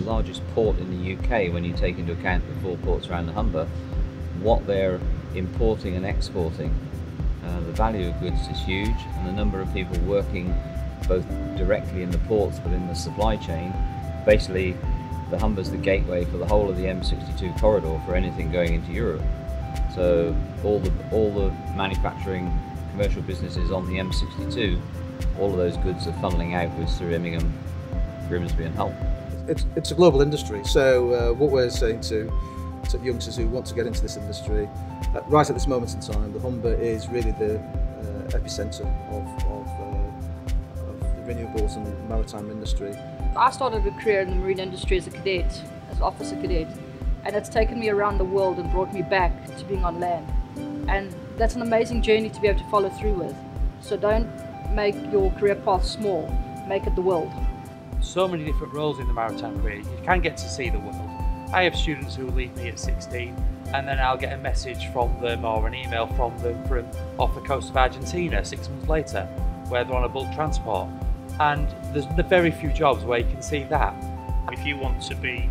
largest port in the UK when you take into account the 4 ports around the Humber, what they're importing and exporting. The value of goods is huge, and the number of people working both directly in the ports but in the supply chain. Basically, the Humber's the gateway for the whole of the M62 corridor for anything going into Europe. So all the manufacturing commercial businesses on the M62, all of those goods are funneling outwards through Immingham, Grimsby and Hull. It's a global industry, so what we're saying to youngsters who want to get into this industry, right at this moment in time, the Humber is really the epicentre of the renewables and maritime industry. I started a career in the marine industry as a cadet, as an officer cadet, and it's taken me around the world and brought me back to being on land. And that's an amazing journey to be able to follow through with. So don't make your career path small, make it the world. So many different roles in the maritime career, you can get to see the world. I have students who leave me at 16 and then I'll get a message from them or an email from them from off the coast of Argentina 6 months later where they're on a bulk transport, and there's very few jobs where you can see that. If you want to be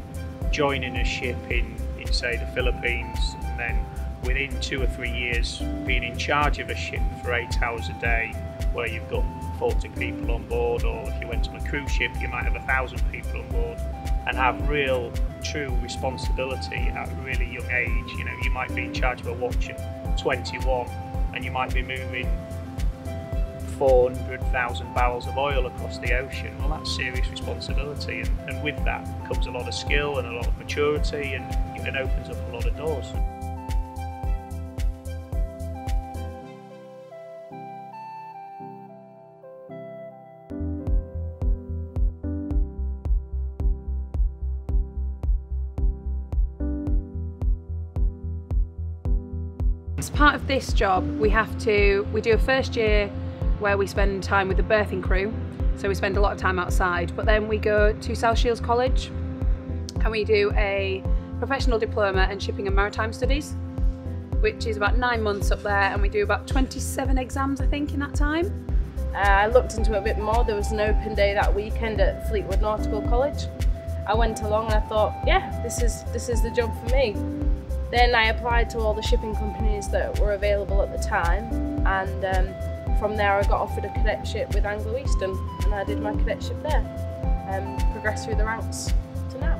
joining a ship in say the Philippines and then within 2 or 3 years being in charge of a ship for 8 hours a day where you've got 40 people on board, or if you went on a cruise ship you might have 1,000 people on board, and have real true responsibility at a really young age. You know, you might be in charge of a watch at 21 and you might be moving 400,000 barrels of oil across the ocean. Well, that's serious responsibility, and with that comes a lot of skill and a lot of maturity, and it opens up a lot of doors. As part of this job, we do a first year where we spend time with the berthing crew, so we spend a lot of time outside, but then we go to South Shields College and we do a professional diploma in shipping and maritime studies, which is about 9 months up there, and we do about 27 exams I think in that time. I looked into it a bit more. There was an open day that weekend at Fleetwood Nautical College. I went along and I thought, yeah, this is the job for me. Then I applied to all the shipping companies that were available at the time, and from there I got offered a cadetship with Anglo-Eastern, and I did my cadetship there and progressed through the ranks to now.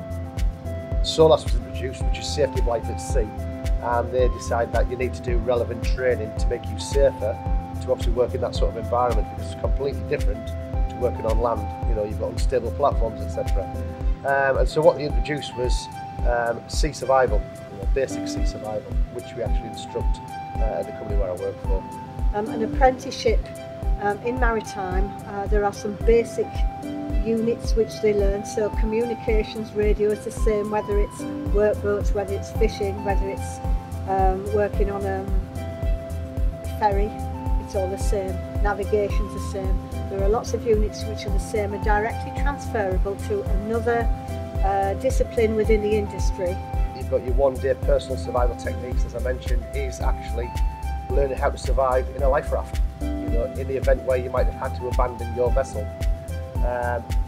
SOLAS was introduced, which is safety of life at sea, and they decide that you need to do relevant training to make you safer to obviously work in that sort of environment, because it's completely different to working on land. You know, you've got unstable platforms, etc. And so what they introduced was sea survival, basic sea survival, which we actually instruct at the company where I work for. An apprenticeship in maritime, there are some basic units which they learn, so communications, radio is the same, whether it's workboats, whether it's fishing, whether it's working on a ferry, it's all the same. Navigation's the same. There are lots of units which are the same and directly transferable to another discipline within the industry. You've got your one-day personal survival techniques, as I mentioned, is actually learning how to survive in a life raft. You know, in the event where you might have had to abandon your vessel.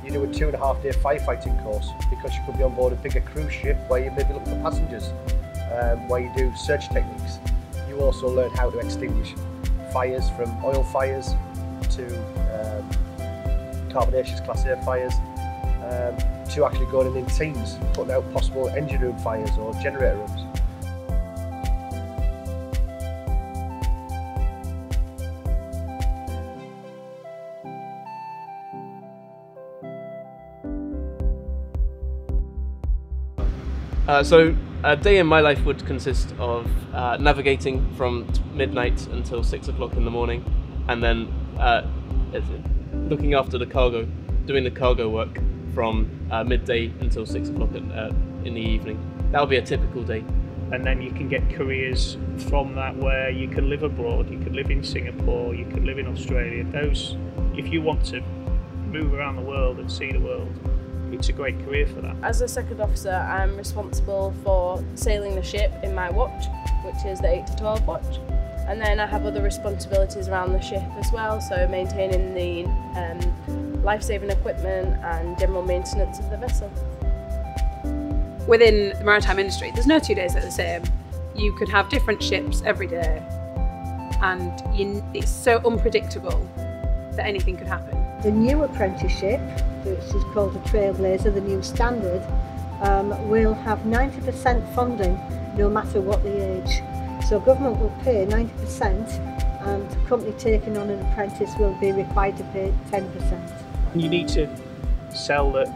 You do a 2.5-day firefighting course, because you could be on board a bigger cruise ship where you may be looking for passengers, where you do search techniques. You also learn how to extinguish fires, from oil fires to carbonaceous class A fires, to actually going in teams, putting out possible engine room fires or generator rooms. So a day in my life would consist of navigating from midnight until 6 o'clock in the morning, and then looking after the cargo, doing the cargo work from midday until 6 o'clock in the evening. That would be a typical day. And then you can get careers from that where you can live abroad, you could live in Singapore, you could live in Australia. If you want to move around the world and see the world, it's a great career for that. As a second officer, I'm responsible for sailing the ship in my watch, which is the 8 to 12 watch. And then I have other responsibilities around the ship as well, so maintaining the life-saving equipment and general maintenance of the vessel. Within the maritime industry, there's no 2 days that are the same. You could have different ships every day, and it's so unpredictable that anything could happen. The new apprenticeship, which is called the Trailblazer, the new standard, will have 90% funding no matter what the age. So government will pay 90% and the company taking on an apprentice will be required to pay 10%. You need to sell that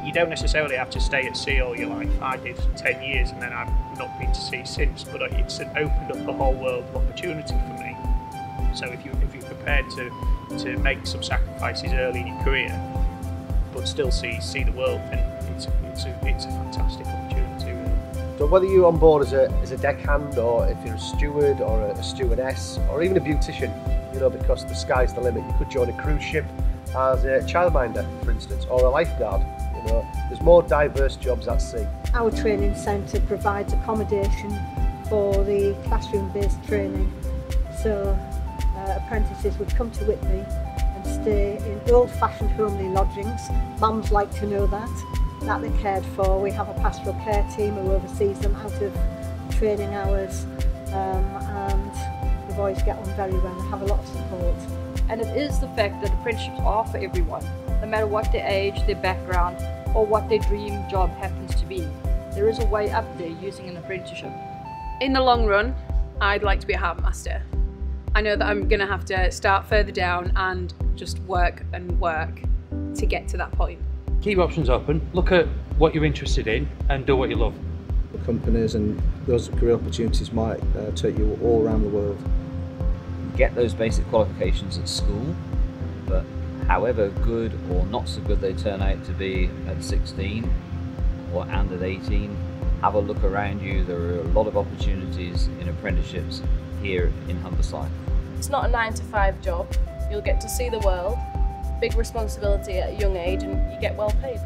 you don't necessarily have to stay at sea all your life. I did 10 years and then I've not been to sea since, but it's opened up a whole world of opportunity for me. So if you're prepared to make some sacrifices early in your career, but still see the world, then it's a fantastic opportunity. Really. So whether you're on board as a deckhand, or if you're a steward or a stewardess, or even a beautician, you know, because the sky's the limit. You could join a cruise ship as a childminder, for instance, or a lifeguard. You know, there's more diverse jobs at sea. Our training centre provides accommodation for the classroom-based training. So apprentices would come to Whitby and stay in old-fashioned homely lodgings. Mums like to know that they're cared for. We have a pastoral care team who oversees them out of training hours, and the boys get on very well. They have a lot of support. And it is the fact that apprenticeships are for everyone, no matter what their age, their background, or what their dream job happens to be. There is a way up there using an apprenticeship. In the long run, I'd like to be a harbour master. I know that I'm going to have to start further down and just work and work to get to that point. Keep options open, look at what you're interested in and do what you love. The companies and those career opportunities might take you all around the world. Get those basic qualifications at school, but however good or not so good they turn out to be at 16 and at 18, have a look around you. There are a lot of opportunities in apprenticeships here in Humberside. It's not a 9-to-5 job. You'll get to see the world, big responsibility at a young age, and you get well paid.